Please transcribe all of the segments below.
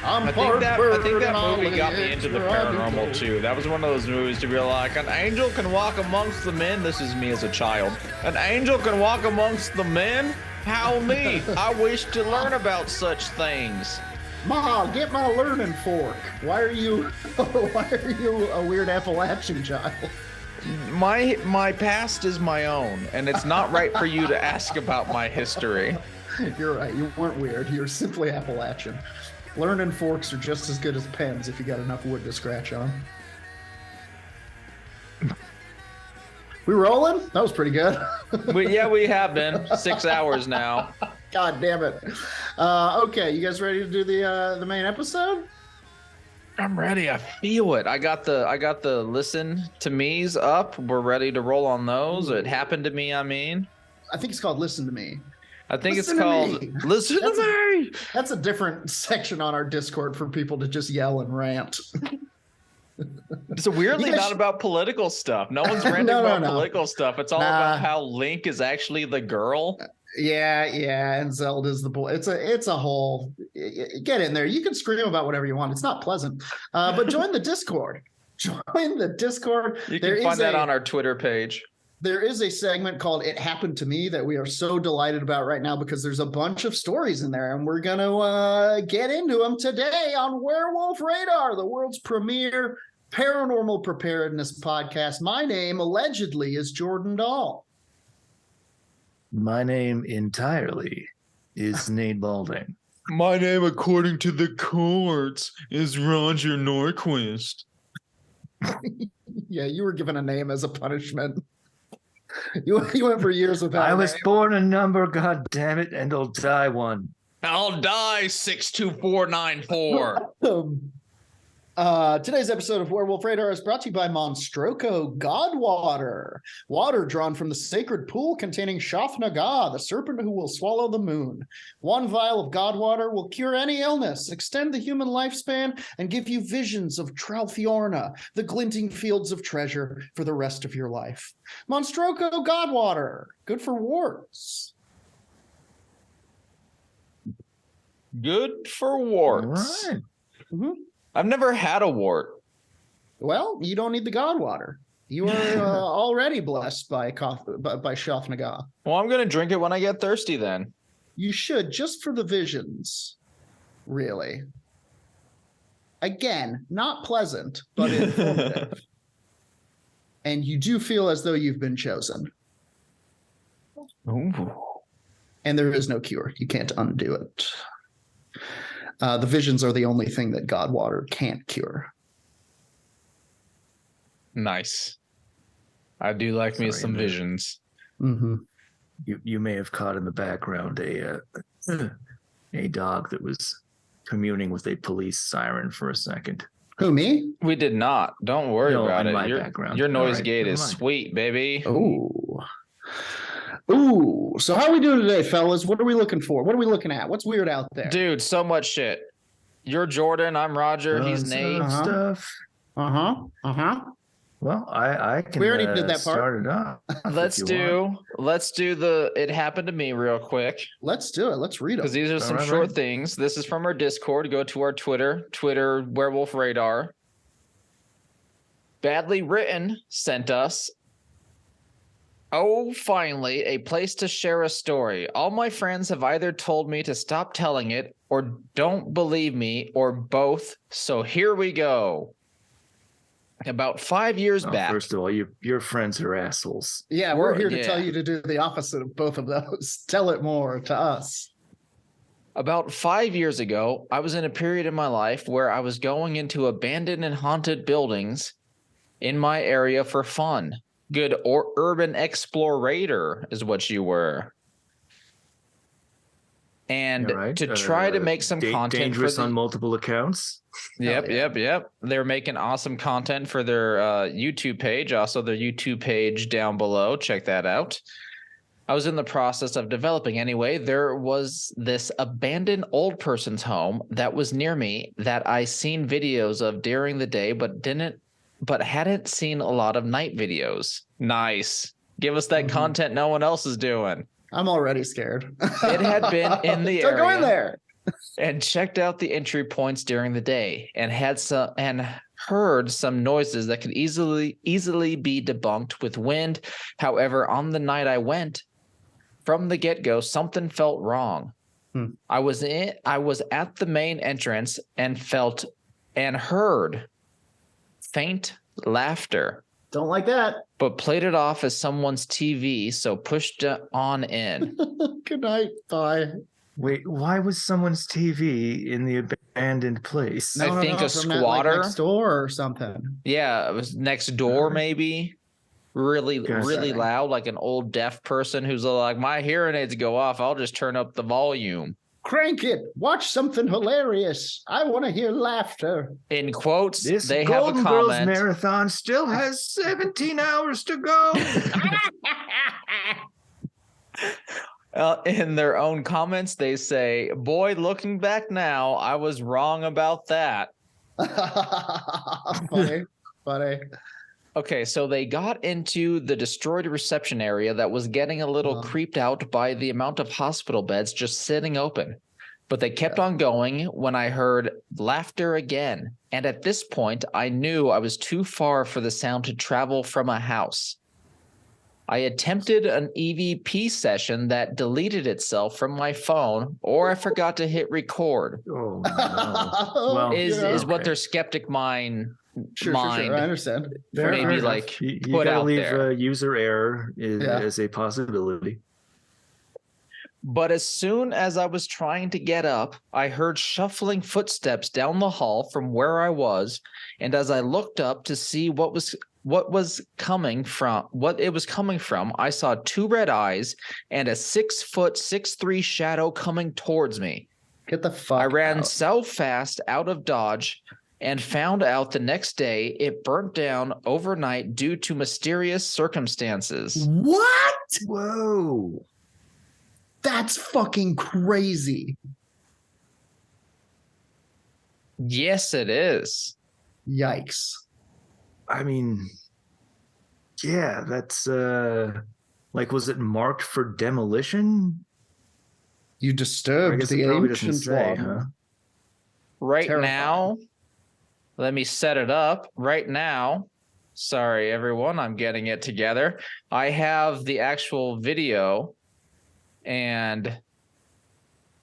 I think that movie got me into the paranormal too. That was one of those movies to be like, an angel can walk amongst the men. This is me as a child. An angel can walk amongst the men? How neat. I wish to learn about such things. Ma, get my learning fork. Why are you a weird Appalachian child? My past is my own, and it's not right for you to ask about my history. You're right. You weren't weird. You're simply Appalachian. Learning forks are just as good as pens if you got enough wood to scratch on. We rolling? That was pretty good. We have been 6 hours now. God damn it. Okay, you guys ready to do the main episode? I'm ready. I feel it. I got the listen to me's up. We're ready to roll on those. It happened to me. I think it's called Listen to Me. I think it's called Listen to Me. That's a different section on our Discord for people to just yell and rant. It's weirdly not about political stuff. No one's ranting about political stuff. It's all about how Link is actually the girl. Yeah, and Zelda's the boy. It's a whole. Get in there. You can scream about whatever you want. It's not pleasant. But join the Discord. Join the Discord. You can find that on our Twitter page. There is a segment called It Happened to Me that we are so delighted about right now because there's a bunch of stories in there, and we're going to get into them today on Werewolf Radar, the world's premier paranormal preparedness podcast. My name, allegedly, is Jordan Dahl. My name entirely is Nate Balding. My name, according to the courts, is Roger Norquist. Yeah, you were given a name as a punishment. You went for years without. I was born a number, god damn it, and I'll die one. I'll die 62494. Today's episode of Werewolf Radar is brought to you by Monstroco Godwater. Water drawn from the sacred pool containing Shafnaga, the serpent who will swallow the moon. One vial of Godwater will cure any illness, extend the human lifespan, and give you visions of Tralfiorna, the glinting fields of treasure, for the rest of your life. Monstroco Godwater. Good for warts. Good for warts. All right. Mm-hmm. I've never had a wart. Well, you don't need the Godwater. You are already blessed by Shafnaga. Well, I'm going to drink it when I get thirsty then. You should, just for the visions. Really. Again, not pleasant, but informative. And you do feel as though you've been chosen. Ooh. And there is no cure. You can't undo it. The visions are the only thing that Godwater can't cure. Nice. I do like me some visions. Mm-hmm. You may have caught in the background a dog that was communing with a police siren for a second. Who, me? We did not. Don't worry about it. Your noise gate is sweet, baby. Ooh, so how are we doing today, fellas? What are we looking for? What are we looking at? What's weird out there? Dude, so much shit. You're Jordan, I'm Roger, he's Nate. Stuff. Well, I can we already did that part. Start it off. Let's do the It Happened to Me real quick. Let's do it. Let's read them. Because these are some short things. This is from our Discord. Go to our Twitter, Werewolf Radar. Badly Written sent us, "Oh, finally, a place to share a story. All my friends have either told me to stop telling it or don't believe me or both. So here we go." About 5 years back. First of all, your friends are assholes. Yeah, we're here to tell you to do the opposite of both of those. Tell it more to us. About 5 years ago, I was in a period in my life where I was going into abandoned and haunted buildings in my area for fun. Good urban explorator is what you were. And to try to make some content. Dangerous on multiple accounts. Yep. They're making awesome content for their YouTube page. Also, their YouTube page down below. Check that out. I was in the process of developing. Anyway, there was this abandoned old person's home that was near me that I seen videos of during the day, but hadn't seen a lot of night videos. Nice. Give us that content no one else is doing. I'm already scared. It had been in the Don't area. go in there. and checked out the entry points during the day and heard some noises that could easily be debunked with wind. However, on the night I went, from the get-go, something felt wrong. I was at the main entrance and heard faint laughter. Don't like that. But played it off as someone's TV, so pushed on in. Good night. Bye. Wait, why was someone's TV in the abandoned place? I think a from that, squatter next door or something. Yeah, it was next door, maybe. Really loud, like an old deaf person who's like, my hearing aids go off. I'll just turn up the volume. Crank it. Watch something hilarious. I want to hear laughter. In quotes, This they Golden have a Girls comment. marathon still has 17 hours to go. In their own comments, they say, boy, looking back now, I was wrong about that. Funny. Okay, so they got into the destroyed reception area that was getting a little creeped out by the amount of hospital beds just sitting open. But they kept on going when I heard laughter again. And at this point, I knew I was too far for the sound to travel from a house. I attempted an EVP session that deleted itself from my phone, or I forgot to hit record. Oh, no. Well, Is what their skeptic mind. Sure. I understand. Maybe like you put gotta out leave there. User error as a possibility. But as soon as I was trying to get up, I heard shuffling footsteps down the hall from where I was, and as I looked up to see what it was coming from, I saw two red eyes and a 6', 6'3" shadow coming towards me. Get the fuck I ran out. so fast out of Dodge and found out the next day it burnt down overnight due to mysterious circumstances. What? Whoa. That's fucking crazy. Yes, it is. Yikes. I mean, yeah, that's was it marked for demolition? You I disturbed guess the it probably doesn't ancient say, one. huh? Right Terrifying. now, let me set it up. Right now, sorry, everyone, I'm getting it together. I have the actual video, and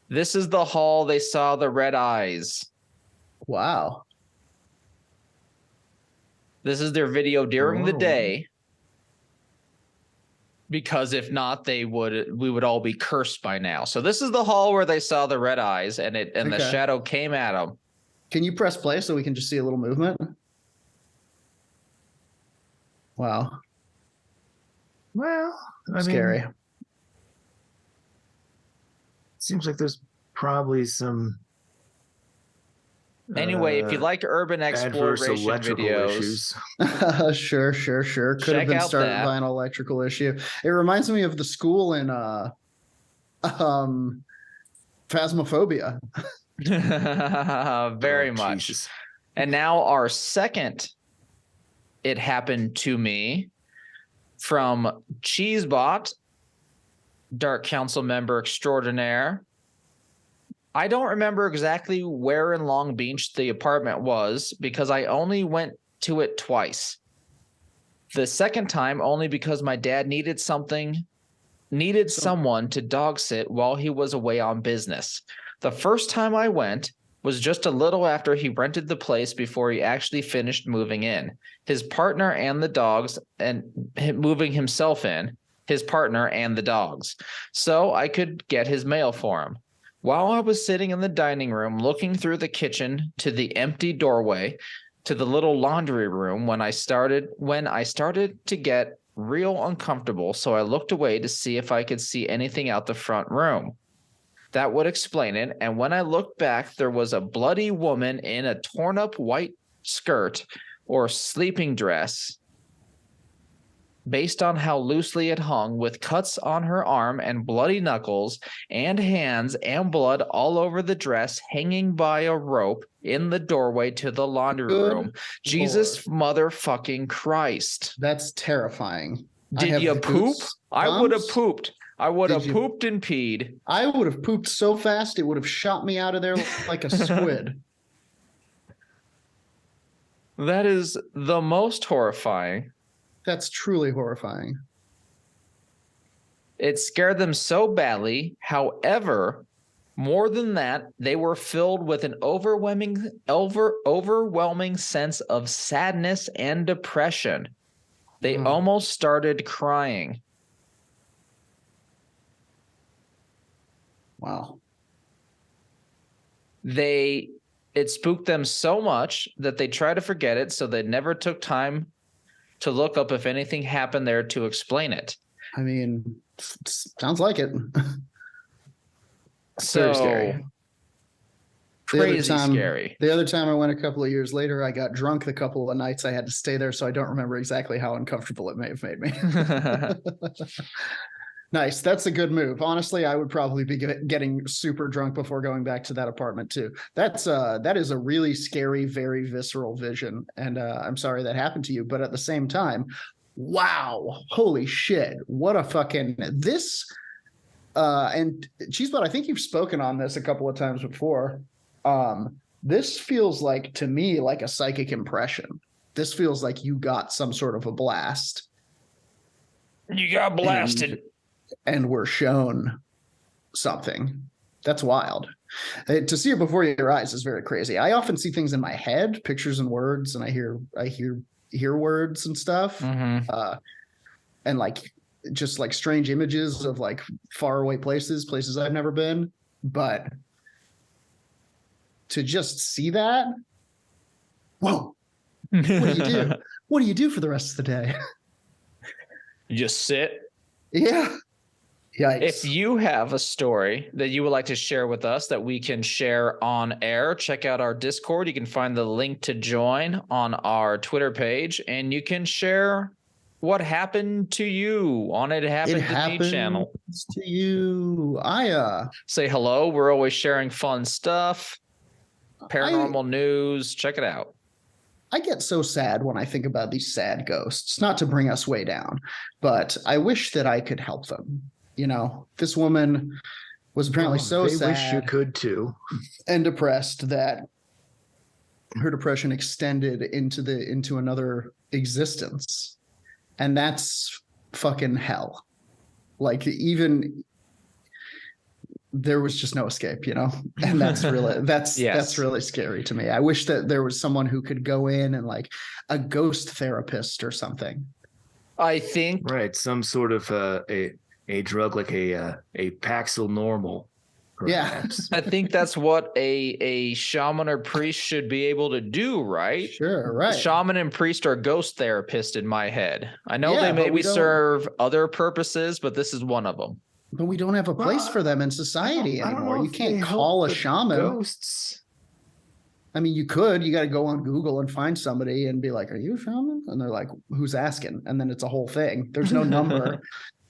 this is the hall they saw the red eyes. Wow. This is their video during the Oh. day. Because if not, we would all be cursed by now. So this is the hall where they saw the red eyes, and the shadow came at them. Can you press play so we can just see a little movement? Wow. Well, I Scary. mean, seems like there's probably some Anyway, if you like urban adverse exploration electrical videos, issues. Sure. Could Check have been out started that. by an electrical issue. It reminds me of the school in Phasmophobia. very Oh, much. Jesus. And now our second It Happened to Me from Cheesebot, Dark Council member extraordinaire. I don't remember exactly where in Long Beach the apartment was because I only went to it twice. The second time only because my dad needed someone to dog sit while he was away on business. The first time I went was just a little after he rented the place before he actually finished moving in. His partner and the dogs, and moving himself in, his partner and the dogs. So I could get his mail for him. While I was sitting in the dining room looking through the kitchen to the empty doorway to the little laundry room when I started to get real uncomfortable, so I looked away to see if I could see anything out the front room. That would explain it, and when I looked back, there was a bloody woman in a torn-up white skirt or sleeping dress, based on how loosely it hung, with cuts on her arm and bloody knuckles and hands and blood all over the dress, hanging by a rope in the doorway to the laundry Good room. Jesus motherfucking Christ. That's terrifying. Did you poop? I would have pooped. I would Did have you? pooped and peed. I would have pooped so fast it would have shot me out of there like a squid. That is the most horrifying. That's truly horrifying. It scared them so badly. However, more than that, they were filled with an overwhelming sense of sadness and depression. They almost started crying. Wow. It spooked them so much that they tried to forget it, so they never took time to look up if anything happened there to explain it. I mean, sounds like it. So scary. Crazy scary. The other time I went a couple of years later, I got drunk the couple of nights I had to stay there, so I don't remember exactly how uncomfortable it may have made me. Nice. That's a good move. Honestly, I would probably be getting super drunk before going back to that apartment too. That is a really scary, very visceral vision. And I'm sorry that happened to you, but at the same time, wow, holy shit. What a fucking this. And Cheesebot, I think you've spoken on this a couple of times before. This feels like, to me, like a psychic impression. This feels like you got some sort of a blast. You got blasted. And were shown something. That's wild. To see it before your eyes is very crazy. I often see things in my head, pictures and words, and I hear words and stuff. Mm-hmm. And like just like strange images of like faraway places I've never been. But to just see that, whoa. What do you do? What do you do for the rest of the day? You just sit. Yeah. Yikes. If you have a story that you would like to share with us that we can share on air, check out our Discord. You can find the link to join on our Twitter page, and you can share what happened to you on It Happened to Me channel. To you. Say hello. We're always sharing fun stuff, paranormal news. Check it out. I get so sad when I think about these sad ghosts, not to bring us way down, but I wish that I could help them. You know, this woman was apparently so sad. Wish you could too. And depressed that her depression extended into another existence. And that's fucking hell. Like, even there was just no escape, you know? And that's really that's really scary to me. I wish that there was someone who could go in and like a ghost therapist or something. I think right, some sort of a drug like a Paxil Normal. Perhaps. Yeah, I think that's what a shaman or priest should be able to do, right? Sure, right. Shaman and priest are ghost therapists in my head. I know they maybe serve other purposes, but this is one of them. But we don't have a place for them in society anymore. You can't call a shaman. Ghosts. I mean, you could. You got to go on Google and find somebody and be like, "Are you a shaman?" And they're like, "Who's asking?" And then it's a whole thing. There's no number.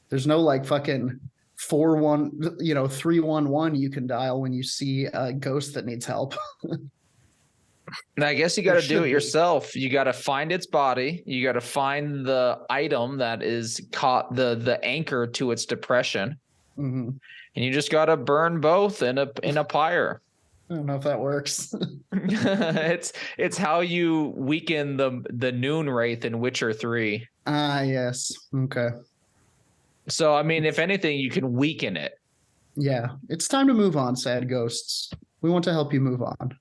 There's no like fucking 311 you can dial when you see a ghost that needs help. And I guess you got to do it yourself. You got to find its body. You got to find the item that is caught the anchor to its depression. Mm-hmm. And you just got to burn both in a pyre. I don't know if that works. It's how you weaken the Noon Wraith in Witcher 3. Yes. Okay. So, I mean, if anything, you can weaken it. Yeah. It's time to move on, sad ghosts. We want to help you move on.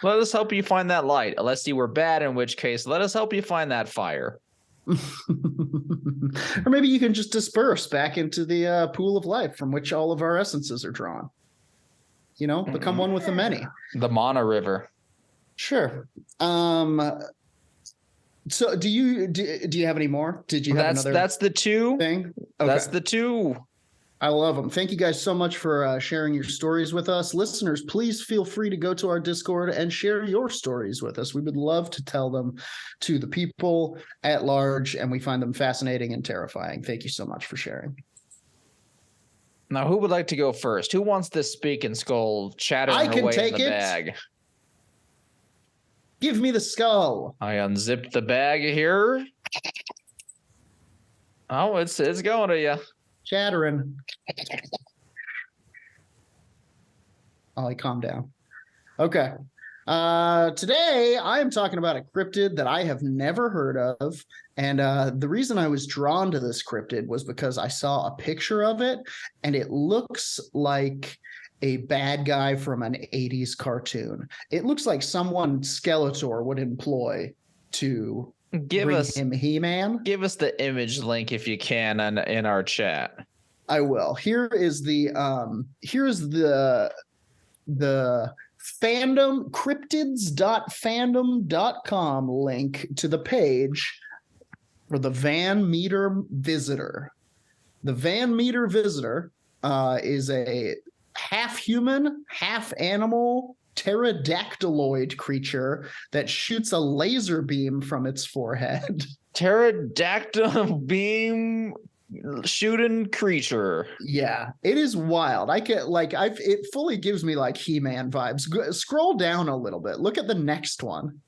Let us help you find that light. Unless you were bad, in which case, let us help you find that fire. Or maybe you can just disperse back into the pool of life from which all of our essences are drawn. You know, become one with the many. The Mana River. Sure. So do you have any more? Did you have another? That's the two thing. Okay. That's the two. I love them. Thank you guys so much for sharing your stories with us. Listeners, please feel free to go to our Discord and share your stories with us. We would love to tell them to the people at large, and we find them fascinating and terrifying. Thank you so much for sharing. Now, who would like to go first? Who wants this speaking skull chattering away in the bag? Give me the skull. I unzipped the bag here. Oh, it's going to you. Chattering. Ollie, calm down. Okay. Today I am talking about a cryptid that I have never heard of. And the reason I was drawn to this cryptid was because I saw a picture of it and it looks like a bad guy from an 80s cartoon. It looks like someone Skeletor would employ to bring him He-Man. Give us the image link if you can in our chat. I will. Here's the fandom cryptids.fandom.com link to the page for the Van Meter Visitor. The Van Meter Visitor is a half human, half animal pterodactyloid creature that shoots a laser beam from its forehead. Pterodactyl beam shooting creature. Yeah, it is wild. It fully gives me like He-Man vibes. Scroll down a little bit. Look at the next one.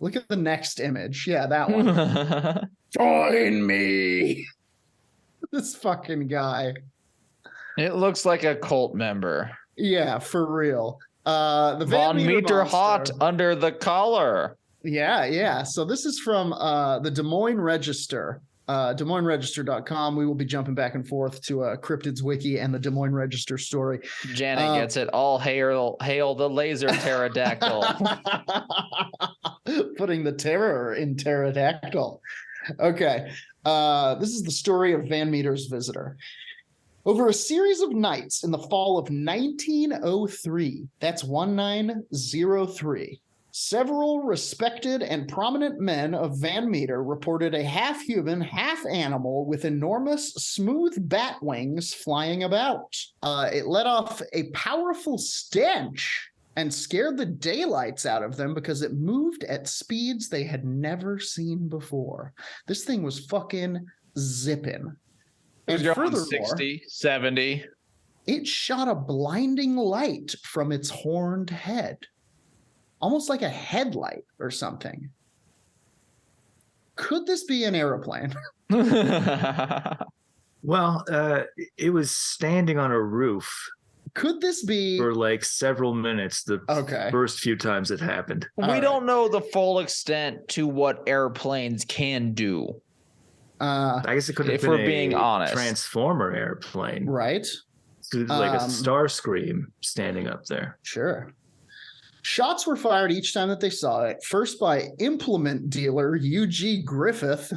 Look at the next image. Yeah, that one. Join me. This fucking guy. It looks like a cult member. Yeah, for real. The Von Meter hot under the collar. Yeah. So this is from the Des Moines Register. DesMoinesRegister.com. We will be jumping back and forth to Cryptids Wiki and the Des Moines Register story. Janet gets it. All hail the laser pterodactyl. Putting the terror in pterodactyl. Okay. This is the story of Van Meter's visitor. Over a series of nights in the fall of 1903, that's 1903, several respected and prominent men of Van Meter reported a half-human, half-animal with enormous smooth bat wings flying about. It let off a powerful stench and scared the daylights out of them because it moved at speeds they had never seen before. This thing was fucking zipping. And furthermore, 60, 70. It shot a blinding light from its horned head. Almost like a headlight or something. Could this be an airplane? Well, it was standing on a roof. Could this be for like several minutes the first few times it happened? We don't know the full extent to what airplanes can do. I guess it could have been being honest. Transformer airplane. Right. Like a Starscream standing up there. Sure. Shots were fired each time that they saw it, first by implement dealer U.G. Griffith.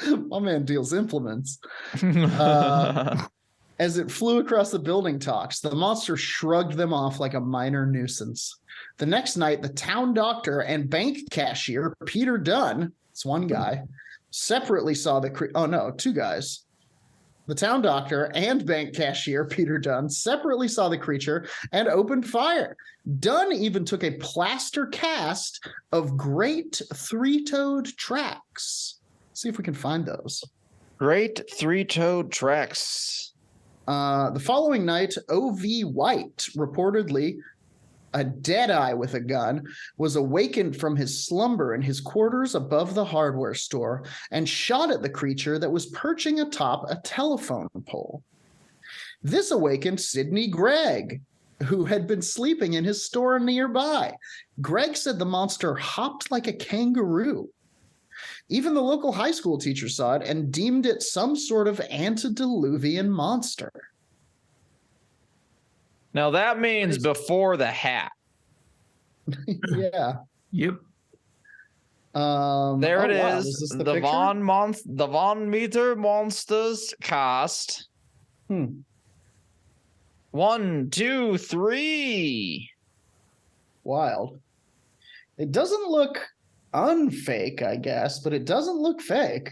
My man deals implements. As it flew across the building tops, the monster shrugged them off like a minor nuisance. The next night, the town doctor and bank cashier, Peter Dunn, it's one guy, separately saw two guys. The town doctor and bank cashier, Peter Dunn, separately saw the creature and opened fire. Dunn even took a plaster cast of great three-toed tracks. See if we can find those. Great three-toed tracks. The following night, O.V. White, reportedly a deadeye with a gun, was awakened from his slumber in his quarters above the hardware store and shot at the creature that was perching atop a telephone pole. This awakened Sidney Gregg, who had been sleeping in his store nearby. Gregg said the monster hopped like a kangaroo. Even the local high school teacher saw it and deemed it some sort of antediluvian monster. Now that means before the hat. Yeah. Yep. There it is. Is this The Von Meter Monsters cast. 1, 2, 3. Wild. It doesn't look unfake, I guess, but it doesn't look fake.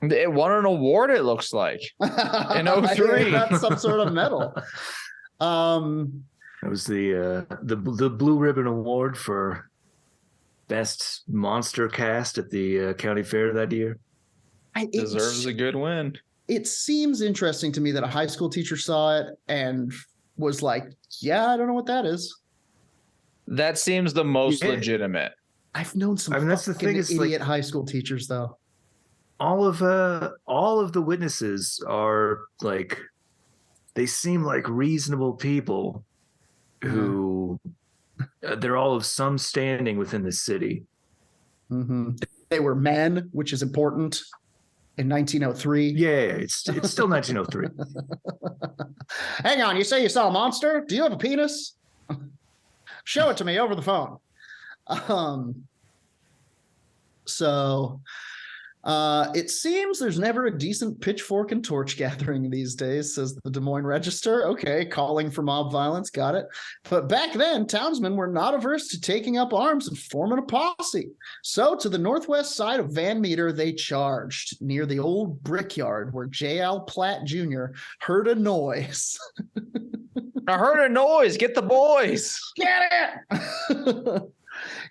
It won an award, it looks like, in 03. That's some sort of medal. That was the Blue Ribbon Award for Best Monster Cast at the county fair that year. Deserves a good win. It seems interesting to me that a high school teacher saw it and was like, yeah, I don't know what that is. That seems the most legitimate. I've known some that's the thing, idiot high school teachers, though. all of the witnesses are like, they seem like reasonable people who they're all of some standing within the city. Mm-hmm. They were men, which is important in 1903. Yeah, it's still 1903. Hang on, you say you saw a monster? Do you have a penis? Show it to me over the phone. So it seems there's never a decent pitchfork and torch gathering these days, says the Des Moines Register. Okay, calling for mob violence, got it. But back then, townsmen were not averse to taking up arms and forming a posse. So to the northwest side of Van Meter, they charged near the old brickyard where J.L. Platt Jr. heard a noise. I heard a noise. Get the boys. Get it!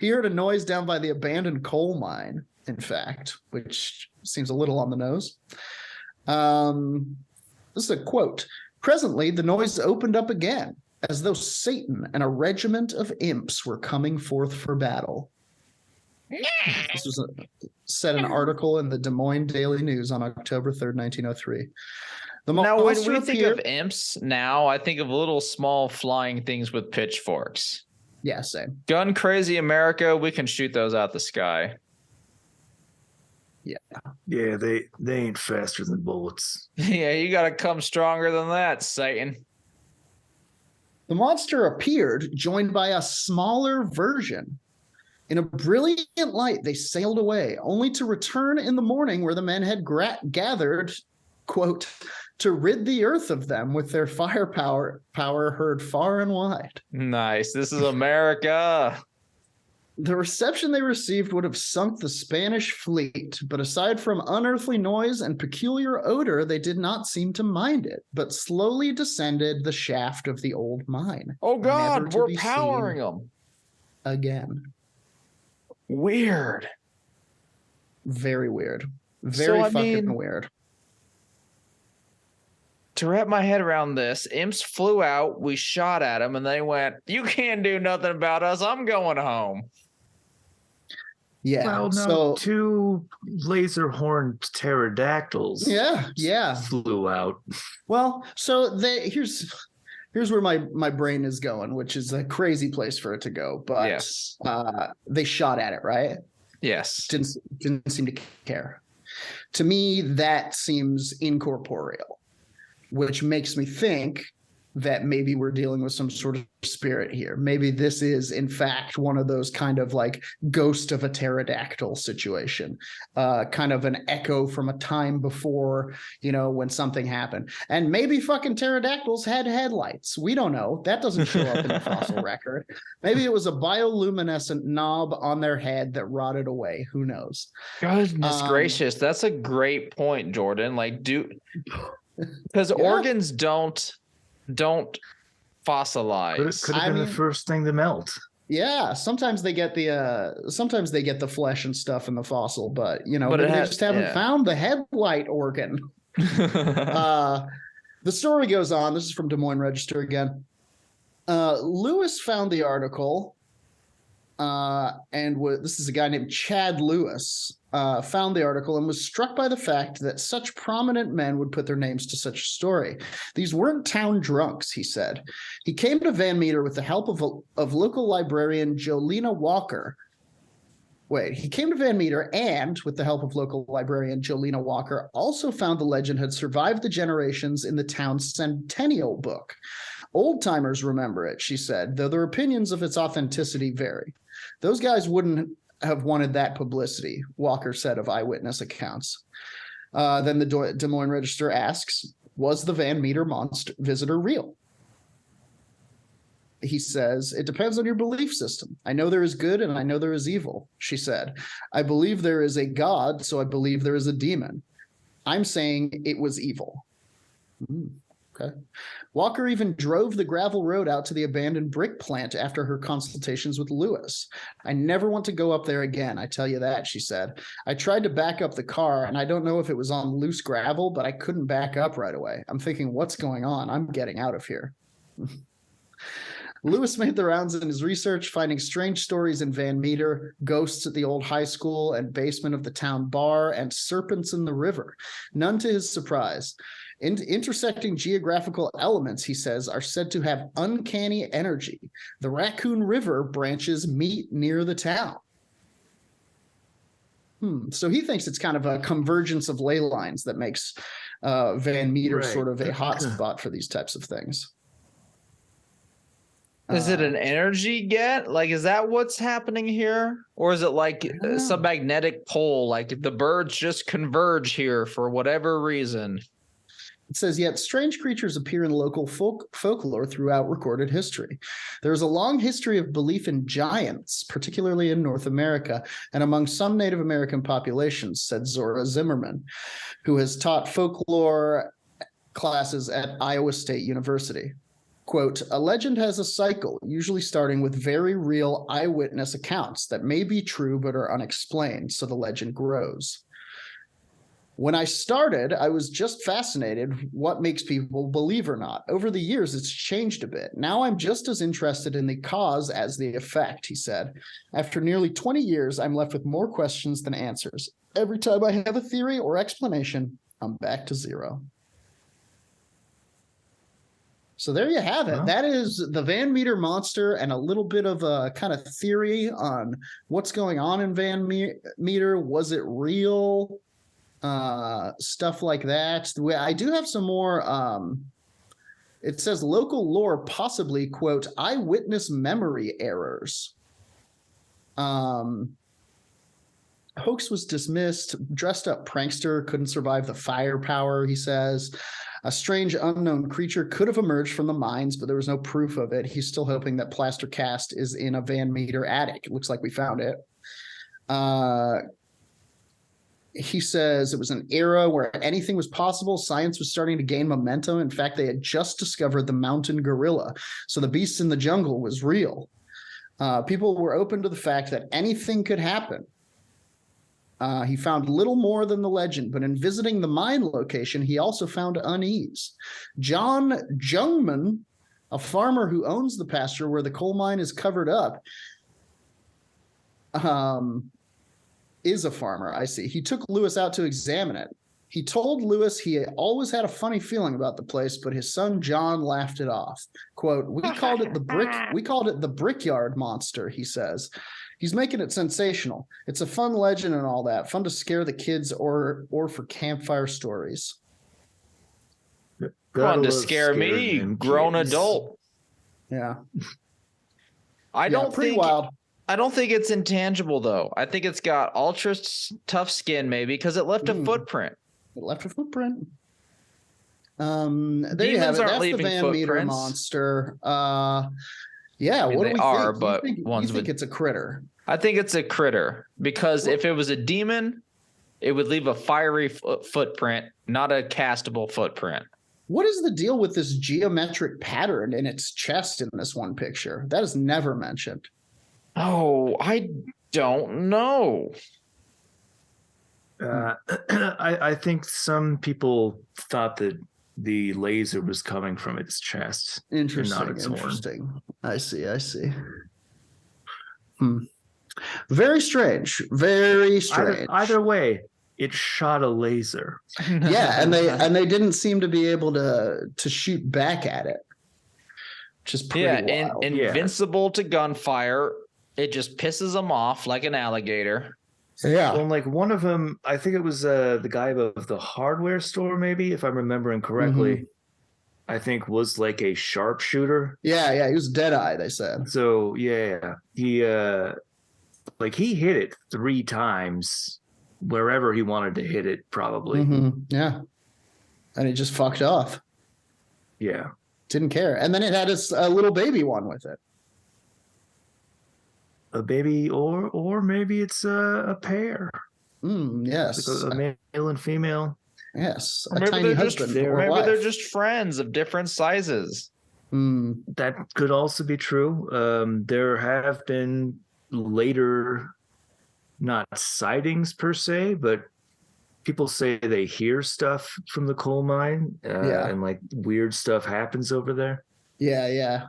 He heard a noise down by the abandoned coal mine, in fact, which seems a little on the nose. This is a quote. Presently, the noise opened up again, as though Satan and a regiment of imps were coming forth for battle. This was said in an article in the Des Moines Daily News on October 3rd, 1903. Now, when we think of imps now, I think of little small flying things with pitchforks. Yeah, same. Gun crazy America, we can shoot those out the sky. Yeah. Yeah, they ain't faster than bullets. Yeah, you got to come stronger than that, Satan. The monster appeared, joined by a smaller version. In a brilliant light, they sailed away, only to return in the morning where the men had gathered, quote, to rid the earth of them with their firepower heard far and wide. Nice. This is America. The reception they received would have sunk the Spanish fleet, but aside from unearthly noise and peculiar odor, they did not seem to mind it, but slowly descended the shaft of the old mine. Oh, God, we're powering them. Again. Weird. Very weird. Very fucking weird. To wrap my head around this, imps flew out, we shot at them, and they went, you can't do nothing about us, I'm going home. Yeah. Well, no, so 2 laser horned pterodactyls flew out. Well, so here's where my brain is going, which is a crazy place for it to go. But yes. They shot at it, right? Yes. Didn't seem to care. To me, that seems incorporeal, which makes me think that maybe we're dealing with some sort of spirit here. Maybe this is, in fact, one of those kind of like ghost of a pterodactyl situation, kind of an echo from a time before, when something happened. And maybe fucking pterodactyls had headlights. We don't know. That doesn't show up in the fossil record. Maybe it was a bioluminescent knob on their head that rotted away. Who knows? Goodness gracious. That's a great point, Jordan. Like, because organs don't fossilize. Could have been the first thing to melt. Yeah, sometimes they get the flesh and stuff in the fossil, but they just haven't found the headlight organ. The story goes on. This is from Des Moines Register again. Lewis found the article, this is a guy named Chad Lewis. Found the article and was struck by the fact that such prominent men would put their names to such a story. These weren't town drunks, he said. He came to Van Meter with the help of local librarian Jolena Walker. He came to Van Meter and, with the help of local librarian Jolena Walker, also found the legend had survived the generations in the town's centennial book. Old-timers remember it, she said, though their opinions of its authenticity vary. Those guys wouldn't have wanted that publicity, Walker said of eyewitness accounts. Then the Des Moines Register asks, was the Van Meter monster visitor real? He says, it depends on your belief system. I know there is good and I know there is evil, she said. I believe there is a God, so I believe there is a demon. I'm saying it was evil. Okay. Walker even drove the gravel road out to the abandoned brick plant after her consultations with Lewis. I never want to go up there again, I tell you that, she said. I tried to back up the car, and I don't know if it was on loose gravel, but I couldn't back up right away. I'm thinking, what's going on? I'm getting out of here. Lewis made the rounds in his research, finding strange stories in Van Meter, ghosts at the old high school and basement of the town bar, and serpents in the river. None to his surprise. Intersecting geographical elements, he says, are said to have uncanny energy. The Raccoon River branches meet near the town. So he thinks it's kind of a convergence of ley lines that makes Van Meter sort of a hot spot for these types of things. Is it an energy get? Like, is that what's happening here? Or is it like some magnetic pole? Like the birds just converge here for whatever reason? It says, yet strange creatures appear in local folklore throughout recorded history. There is a long history of belief in giants, particularly in North America and among some Native American populations, said Zora Zimmerman, who has taught folklore classes at Iowa State University. Quote, a legend has a cycle, usually starting with very real eyewitness accounts that may be true but are unexplained, so the legend grows. When I started, I was just fascinated what makes people believe or not. Over the years, it's changed a bit. Now I'm just as interested in the cause as the effect, he said. After nearly 20 years, I'm left with more questions than answers. Every time I have a theory or explanation, I'm back to zero. So there you have it. That is the Van Meter monster and a little bit of a kind of theory on what's going on in Van Meter. Was it real? Stuff like that. I do have some more. It says local lore, possibly, quote, eyewitness memory errors. Hoax was dismissed. Dressed up prankster couldn't survive the firepower, he says. A strange unknown creature could have emerged from the mines, but there was no proof of it. He's still hoping that plaster cast is in a Van Meter attic. It looks like we found it. He says it was an era where anything was possible. Science was starting to gain momentum. In fact, they had just discovered the mountain gorilla. So the beast in the jungle was real. People were open to the fact that anything could happen. He found little more than the legend, but in visiting the mine location, he also found unease. John Jungman, a farmer who owns the pasture where the coal mine is covered up, is a farmer, I see. He took Lewis out to examine it. He told Lewis he had always had a funny feeling about the place, but his son John laughed it off. Quote, we called it the brickyard monster, he says. He's making it sensational. It's a fun legend and all that. Fun to scare the kids or for campfire stories. Fun to scare me, grown adult. Yeah. I don't think wild. I don't think it's intangible though. I think it's got ultra tough skin maybe because it left a footprint. It left a footprint. There you have it. That's the Van Meter monster. Yeah, what do we think? But you think it's a critter? I think it's a critter because if it was a demon, it would leave a fiery footprint, not a castable footprint. What is the deal with this geometric pattern in its chest in this one picture? That is never mentioned. Oh, I don't know. I think some people thought that the laser was coming from its chest. Interesting. I see. Very strange. Either way, it shot a laser. Yeah, and they didn't seem to be able to shoot back at it, which is pretty wild. Invincible to gunfire. It just pisses them off like an alligator. Yeah. Well, like one of them, I think it was the guy of the hardware store, maybe, if I'm remembering correctly, I think was like a sharpshooter. Yeah. He was Deadeye, they said. So, yeah. He hit it 3 times wherever he wanted to hit it, probably. Yeah. And he just fucked off. Yeah. Didn't care. And then it had a little baby one with it. A baby, or maybe it's a pair. Yes, like a male and female. Yes, a tiny husband. Maybe they're just friends of different sizes. That could also be true. There have been later, not sightings per se, but people say they hear stuff from the coal mine, and like weird stuff happens over there. Yeah.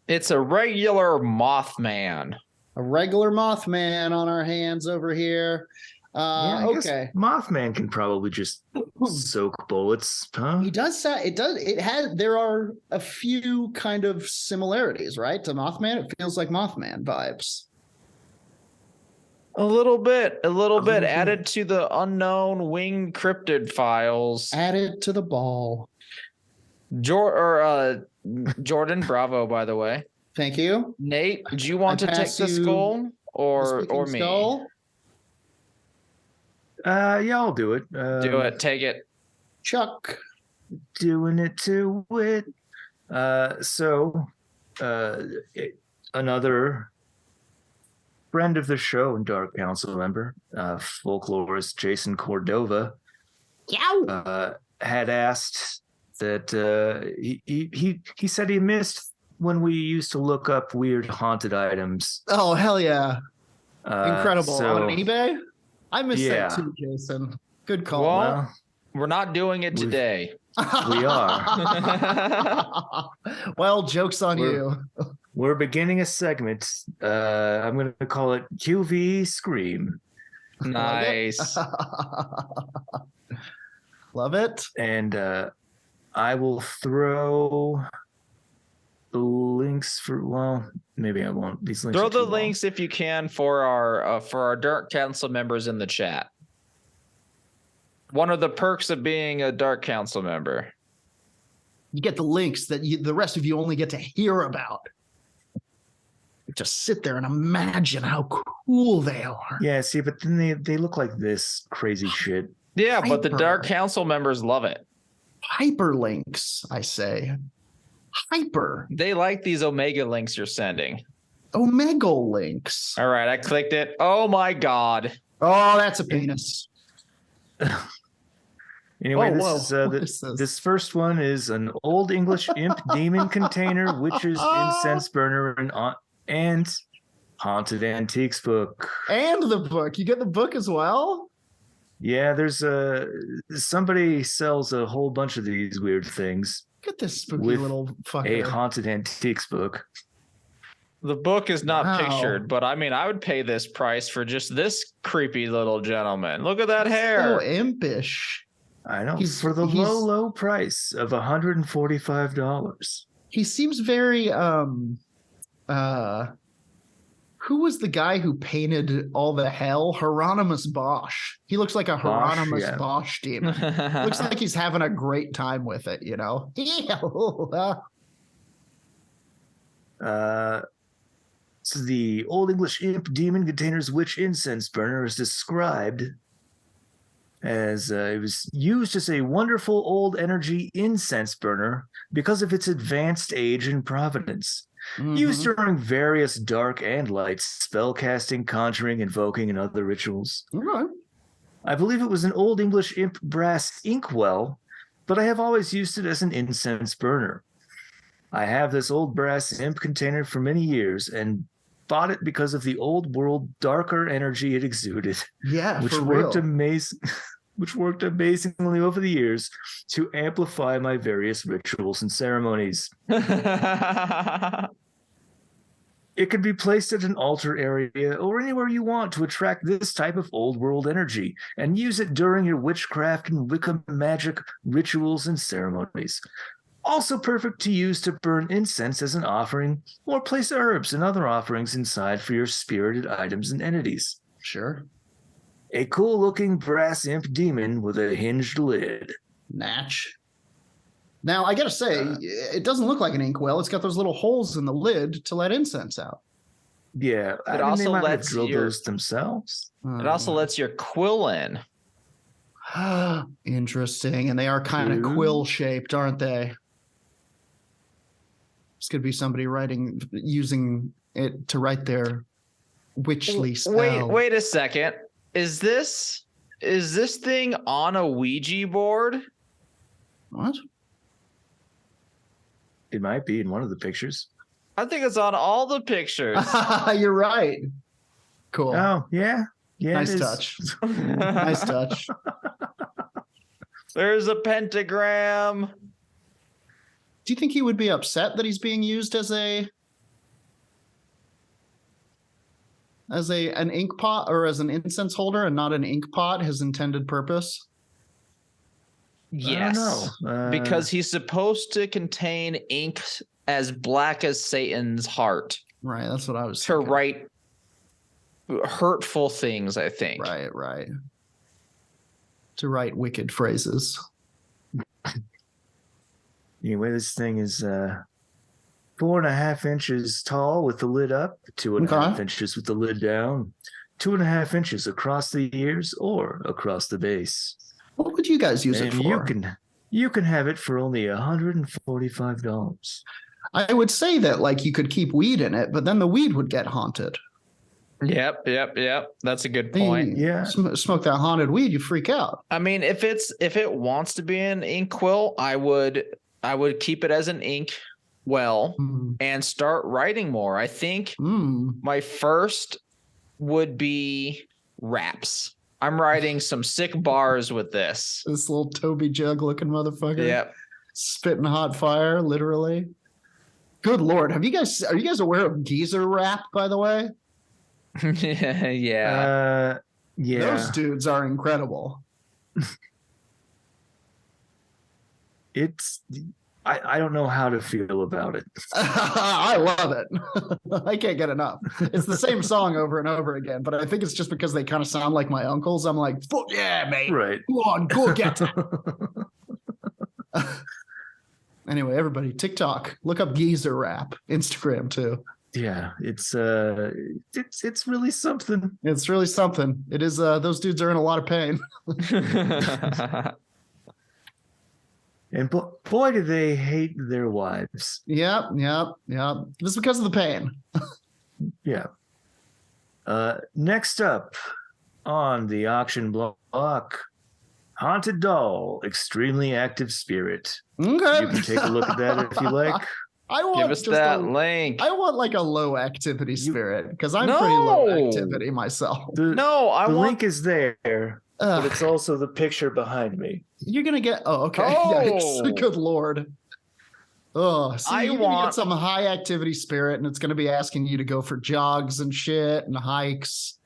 It's a regular Mothman. A regular Mothman on our hands over here. I guess Okay. Mothman can probably just soak bullets, huh? He does say there are a few kind of similarities, right? To Mothman. It feels like Mothman vibes. A little bit. Added to the unknown winged cryptid files. Added to the ball. Jordan, bravo, by by. Thank you. Nate, do you want to take the skull or me? Skull? Yeah, I'll do it. Do it. Take it. Chuck. Doing it to it. Another friend of the show and Dark Council member, folklorist Jason Cordova, had asked that he said he missed when we used to look up weird haunted items. Oh, hell yeah. Incredible. On eBay? I missed that too, Jason. Good call. Well, we're not doing it today. We are. Well, joke's on you. We're beginning a segment. I'm going to call it QV Scream. Nice. Love it. And I will throw the links for, well, maybe I won't. These links throw the links if you can for our Dark Council members in the chat. One of the perks of being a Dark Council member. You get the links that the rest of you only get to hear about. Just sit there and imagine how cool they are. Yeah, see, but then they look like this crazy shit. Yeah, but the Dark Council members love it. Hyperlinks, I say. Hyper. They like these Omega links you're sending. Omega links. All right, I clicked it. Oh my God. Oh, that's a penis. Anyway, this first one is an Old English imp demon container, witches, incense burner, and haunted antiques book. And the book. You get the book as well? Yeah, there's somebody sells a whole bunch of these weird things. Look at this spooky little fucker. A haunted antiques book. The book is not pictured, but I mean, I would pay this price for just this creepy little gentleman. Look at that hair. So impish. I know. For the low price of $145. He seems very who was the guy who painted all the hell? Hieronymus Bosch. He looks like a Hieronymus Bosch demon. Looks like he's having a great time with it, you know? So the Old English imp demon containers witch incense burner is described as it was used as a wonderful old energy incense burner because of its advanced age and provenance. Mm-hmm. Used during various dark and light spell casting, conjuring, invoking, and other rituals. Right. I believe it was an Old English imp brass inkwell, but I have always used it as an incense burner. I have this old brass imp container for many years and bought it because of the old world darker energy it exuded. Yeah, which for worked real. Which worked amazingly over the years to amplify my various rituals and ceremonies. It could be placed at an altar area or anywhere you want to attract this type of old world energy and use it during your witchcraft and Wicca magic rituals and ceremonies. Also perfect to use to burn incense as an offering or place herbs and other offerings inside for your spirited items and entities. Sure. A cool-looking brass imp demon with a hinged lid. Natch. Now, I gotta say, it doesn't look like an inkwell. It's got those little holes in the lid to let incense out. Yeah, it also lets drill those themselves. It also lets your quill in. Interesting, and they are kind of quill-shaped, aren't they? This could be somebody using it to write their witchly spell. Wait a second. Is this thing on a Ouija board? What? It might be in one of the pictures. I think it's on all the pictures. You're right. Cool. Oh, yeah. Yeah. Nice touch. Nice touch. There's a pentagram. Do you think he would be upset that he's being used as an ink pot or as an incense holder and not an ink pot, his intended purpose? Yes. I don't know. Because he's supposed to contain ink as black as Satan's heart Right, that's what I was to thinking. write hurtful things, I think. Right. To write wicked phrases. Anyway, this thing is 4.5 inches tall with the lid up, 2.5 inches with the lid down, 2.5 inches across the ears or across the base. What would you guys use it And for? you can have it for only $145. I would say that like you could keep weed in it, but then the weed would get haunted. Yep. That's a good point. Yeah. Smoke that haunted weed, you freak out. I mean, if it wants to be an ink quill, I would keep it as an ink well and start writing more. I think my first would be raps. I'm writing some sick bars with this. This little Toby Jug looking motherfucker. Yep. Spitting hot fire, literally. Good Lord. Are you guys aware of geezer rap, by the way? Yeah. Those dudes are incredible. I don't know how to feel about it. I love it. I can't get enough. It's the same song over and over again, but I think it's just because they kind of sound like my uncles. I'm like, fuck yeah, mate. Right. Go on, go get it. Anyway, everybody, TikTok, look up geezer rap. Instagram too. Yeah, it's really something. It's really something. It is. Those dudes are in a lot of pain. And boy, do they hate their wives. Yep. This is because of the pain. Yeah. Next up on the auction block, Haunted Doll, Extremely Active Spirit. Okay. You can take a look at that if you like. Give us that link. I want like a low activity spirit because I'm pretty low activity myself. The link is there, but it's also the picture behind me. You're gonna get okay. Yikes. Good Lord. Oh, see, you're gonna get some high activity spirit, and it's gonna be asking you to go for jogs and shit and hikes.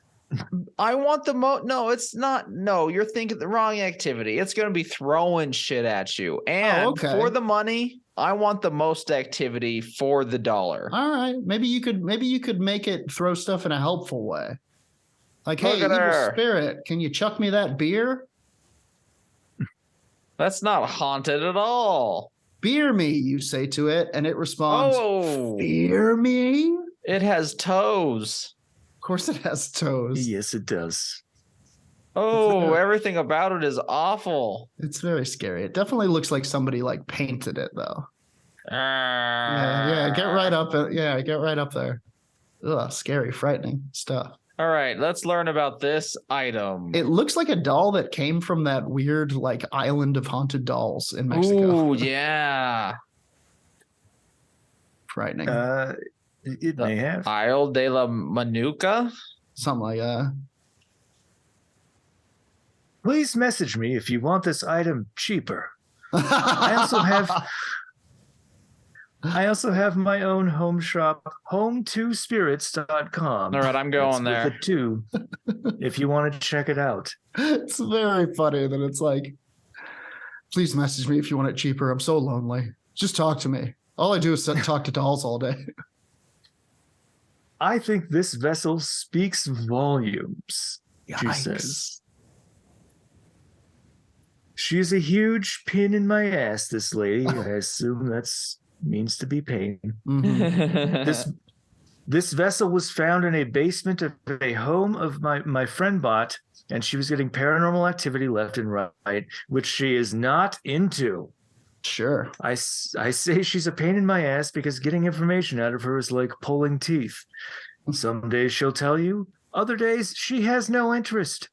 I want the no, it's not. No, you're thinking the wrong activity. It's gonna be throwing shit at you. And for the money, I want the most activity for the dollar. All right. Maybe you could make it throw stuff in a helpful way. Like, hey, evil spirit, can you chuck me that beer? That's not haunted at all. Beer me, you say to it, and it responds, fear me? It has toes. Of course it has toes. Yes, it does. Oh, everything about it is awful. It's very scary. It definitely looks like somebody like painted it though. Yeah, get right up. Get right up there. Ugh, scary, frightening stuff. All right, let's learn about this item. It looks like a doll that came from that weird like island of haunted dolls in Mexico. Ooh, yeah. Frightening. It may have. Isle de la Manuka? Something like that. Please message me if you want this item cheaper. I also have my own home shop, home2spirits.com. All right, I'm going there. With a 2, if you want to check it out. It's very funny that it's like, please message me if you want it cheaper. I'm so lonely. Just talk to me. All I do is talk to dolls all day. I think this vessel speaks volumes, she says. She's a huge pin in my ass, this lady. I assume that's means to be pain. Mm-hmm. This vessel was found in a basement of a home of my friend bought, and she was getting paranormal activity left and right, which she is not into. Sure. I say she's a pain in my ass because getting information out of her is like pulling teeth. Some days she'll tell you, other days she has no interest.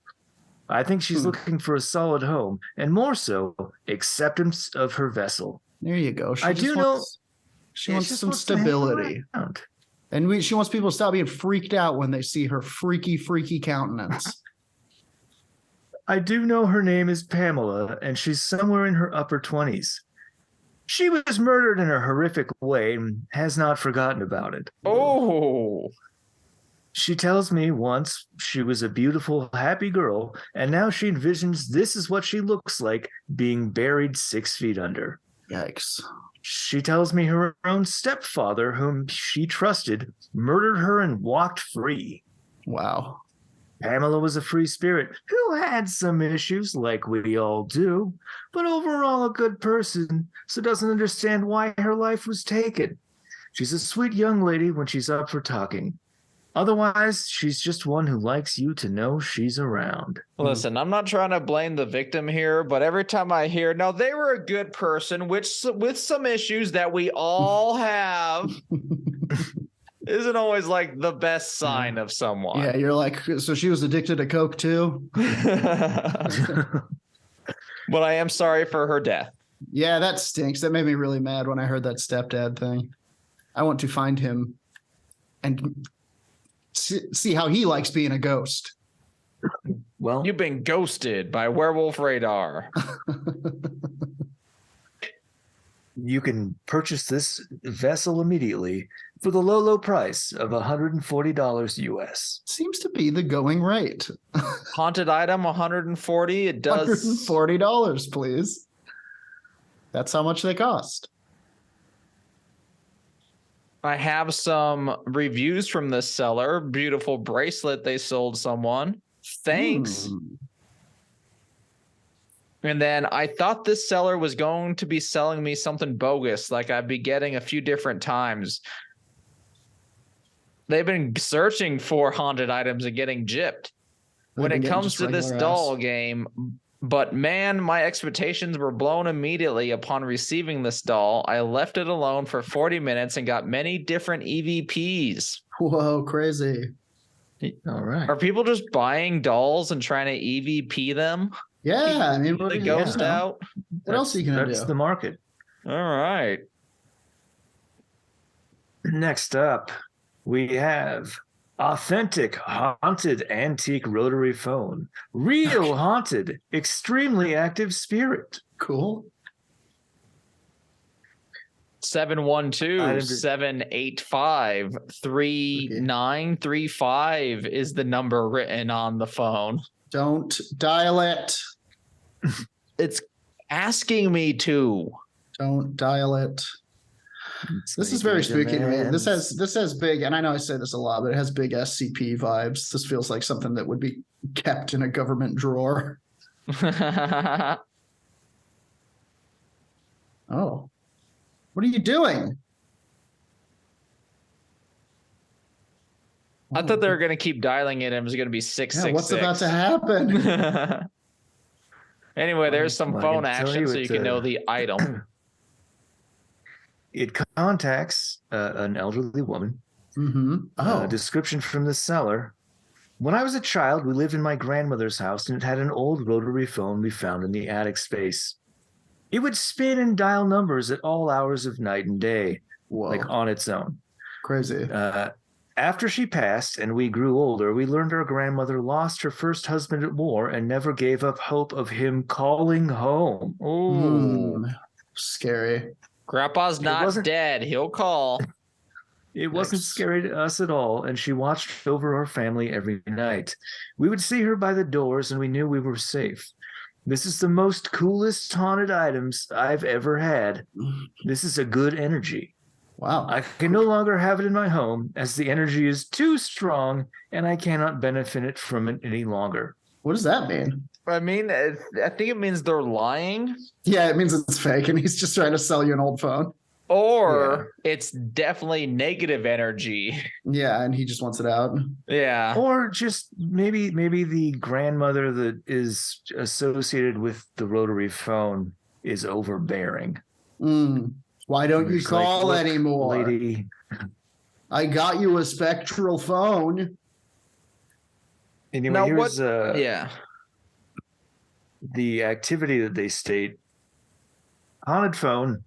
I think she's looking for a solid home, and more so, acceptance of her vessel. There you go. She wants some stability. And she wants people to stop being freaked out when they see her freaky countenance. I do know her name is Pamela, and she's somewhere in her upper 20s. She was murdered in a horrific way and has not forgotten about it. Oh. She tells me once she was a beautiful, happy girl, and now she envisions this is what she looks like being buried 6 feet under. Yikes. She tells me her own stepfather, whom she trusted, murdered her and walked free. Wow. Pamela was a free spirit who had some issues, like we all do, but overall a good person, so doesn't understand why her life was taken. She's a sweet young lady when she's up for talking. Otherwise, she's just one who likes you to know she's around. Listen, I'm not trying to blame the victim here, but every time I hear, no, they were a good person with some issues that we all have, isn't always like the best sign of someone. Yeah, you're like, so she was addicted to coke too? But I am sorry for her death. Yeah, that stinks. That made me really mad when I heard that stepdad thing. I want to find him and see how he likes being a ghost. Well, You've been ghosted by Werewolf Radar. you can purchase this vessel immediately for the low price of $140 US. Seems to be the going rate. Haunted item 140. It does $140, please. That's how much they cost. I have some reviews from this seller. Beautiful bracelet they sold someone. Thanks. And then I thought this seller was going to be selling me something bogus, like I'd be getting a few different times. They've been searching for haunted items and getting gypped when it comes to this doll game. But man, my expectations were blown immediately upon receiving this doll. I left it alone for 40 minutes and got many different EVPs. Whoa, crazy. All right. Are people just buying dolls and trying to EVP them? Yeah, I mean, The ghost out? What else are you going to do? That's the market. All right. Next up, we have authentic haunted antique rotary phone. Real haunted, extremely active spirit. Cool. 712-785-3935 is the number written on the phone. Don't dial it. It's asking me to. Don't dial it. This is very spooky to me. This has big, and I know I say this a lot, but it has big SCP vibes. This feels like something that would be kept in a government drawer. Oh, what are you doing? I thought they were going to keep dialing it and it was going to be 666. What's about to happen? Anyway, there's some Well, phone I can tell action you so you can know the item. It contacts an elderly woman. Mm-hmm. Oh, Description from the seller. When I was a child, we lived in my grandmother's house, and it had an old rotary phone we found in the attic space. It would spin and dial numbers at all hours of night and day, whoa. like on its own. Crazy. After she passed and we grew older, we learned our grandmother lost her first husband at war and never gave up hope of him calling home. Ooh. Scary. Grandpa's not dead. He'll call. It wasn't scary to us at all, and she watched over our family every night. We would see her by the doors, and we knew we were safe. This is the most coolest haunted items I've ever had. This is a good energy. Wow. I can no longer have it in my home, as the energy is too strong, and I cannot benefit from it any longer. What does that mean? I mean, I think it means they're lying. Yeah, it means it's fake, and he's just trying to sell you an old phone. Or it's definitely negative energy. Yeah, and he just wants it out. Yeah. Or just maybe the grandmother that is associated with the rotary phone is overbearing. Why don't you call like, anymore? Lady, I got you a spectral phone. Anyway, now, here's the activity that they state. Haunted phone.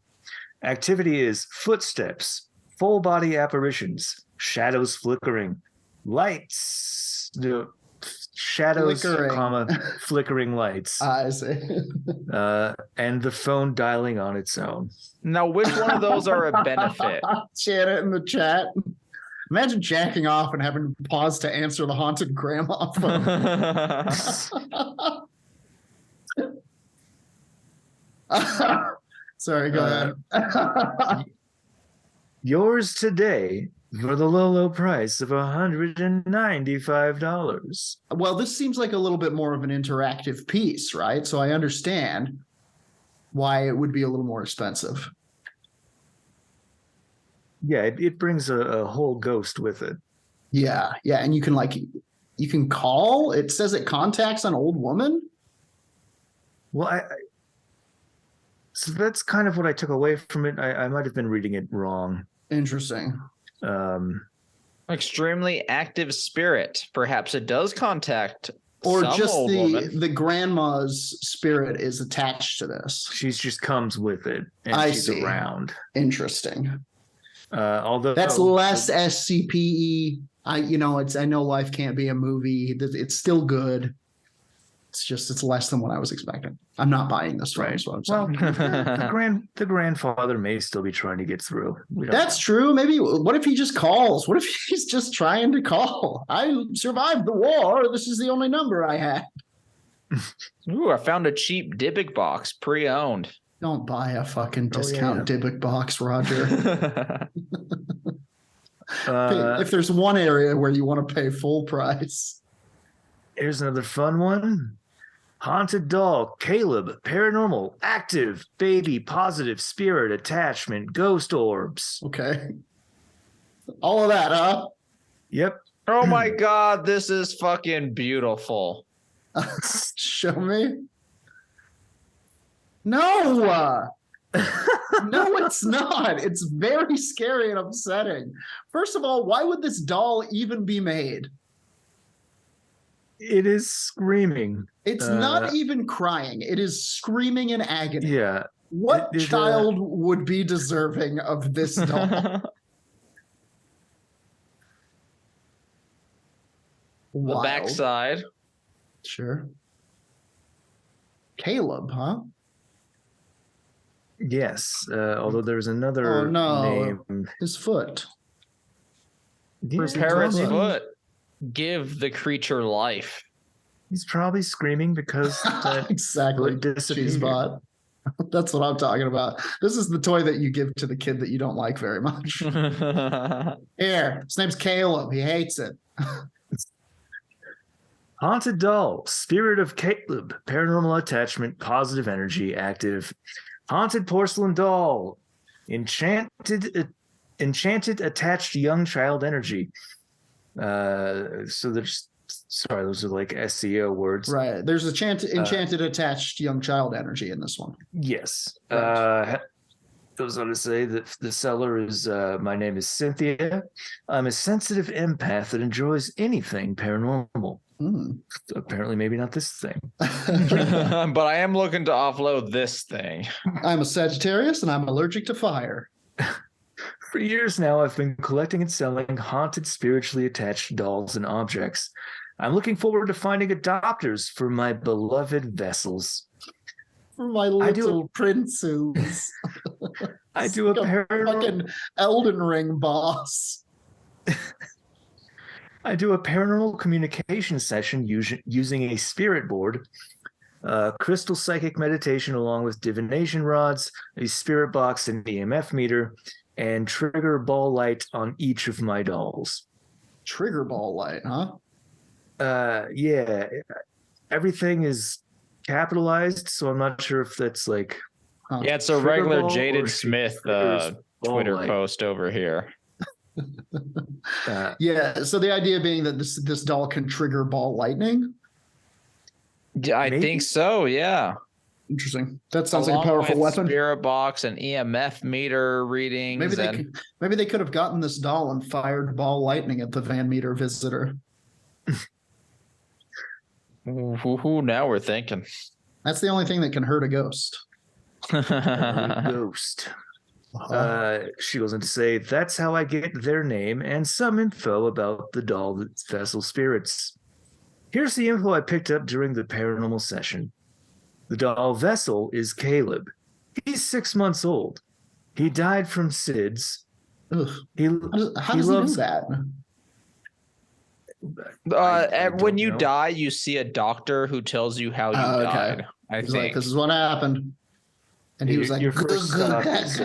Activity is footsteps, full body apparitions, shadows flickering, lights shadows, Flickering. flickering lights, I see. and the phone dialing on its own. Now, which one of those are a benefit? Chat it in the chat. Imagine jacking off and having to pause to answer the haunted grandma phone. Sorry, go ahead. Yours today for the low price of $195. Well, this seems like a little bit more of an interactive piece, right? So I understand why it would be a little more expensive. Yeah, it brings a whole ghost with it. Yeah, and you can call. It says it contacts an old woman. Well, so that's kind of what I took away from it. I might have been reading it wrong. Interesting. Extremely active spirit. Perhaps it does contact or some just old woman. the grandma's spirit is attached to this. She just comes with it, and she's around. Interesting. Although that's less SCPE. I know life can't be a movie. It's still good. It's less than what I was expecting. I'm not buying this one. Right. Well, the grandfather may still be trying to get through. That's true. Maybe. What if he just calls? What if he's just trying to call? I survived the war. This is the only number I had. Ooh, I found a cheap Dybbuk box, pre-owned. Don't buy a fucking discount Dybbuk box, Roger. If there's one area where you want to pay full price. Here's another fun one. Haunted doll, Caleb, paranormal, active, baby, positive, spirit, attachment, ghost orbs. Okay. All of that, huh? Yep. Oh my God, this is fucking beautiful. Show me. No. No, it's not. It's very scary and upsetting. First of all, why would this doll even be made? It is screaming. It's not even crying. It is screaming in agony. Yeah. What child would be deserving of this doll? The backside. Sure. Caleb, huh? Yes. Although there's another name. His foot. Parrot's foot. Give the creature life. He's probably screaming because exactly Cheesebot. That's what I'm talking about. This is the toy that you give to the kid that you don't like very much. Here, his name's Caleb. He hates it. Haunted doll, spirit of Caleb, paranormal attachment, positive energy, active. Haunted porcelain doll, enchanted attached young child energy. So those are like SEO words, right? There's enchanted attached young child energy in this one. Yes. Right. Goes on to say that the seller is my name is Cynthia. I'm a sensitive empath that enjoys anything paranormal. Apparently maybe not this thing. But I am looking to offload this thing. I'm a Sagittarius and I'm allergic to fire. For years now, I've been collecting and selling haunted, spiritually attached dolls and objects. I'm looking forward to finding adopters for my beloved vessels. For my little princes. I do a fucking Elden Ring boss. I do a paranormal communication session using a spirit board, crystal psychic meditation along with divination rods, a spirit box, and EMF meter, and trigger ball light on each of my dolls. Trigger ball light, huh? Yeah. Everything is capitalized, so I'm not sure if that's like... Yeah, it's a regular Jaden Smith Twitter post over here. Yeah, so the idea being that this doll can trigger ball lightning? Yeah, I think so, yeah. Interesting. That sounds like a powerful weapon. Spirit box and EMF meter readings. Maybe they could have gotten this doll and fired ball lightning at the Van Meter visitor. Now we're thinking. That's the only thing that can hurt a ghost. Ghost. She goes on to say, that's how I get their name and some info about the doll vessel spirits. Here's the info I picked up during the paranormal session. The doll vessel is Caleb. He's 6 months old. He died from SIDS. Ugh. He How does he know that? When you know. die, you see a doctor who tells you how you died. I He's think like, this is what happened. And he was like, your first stop is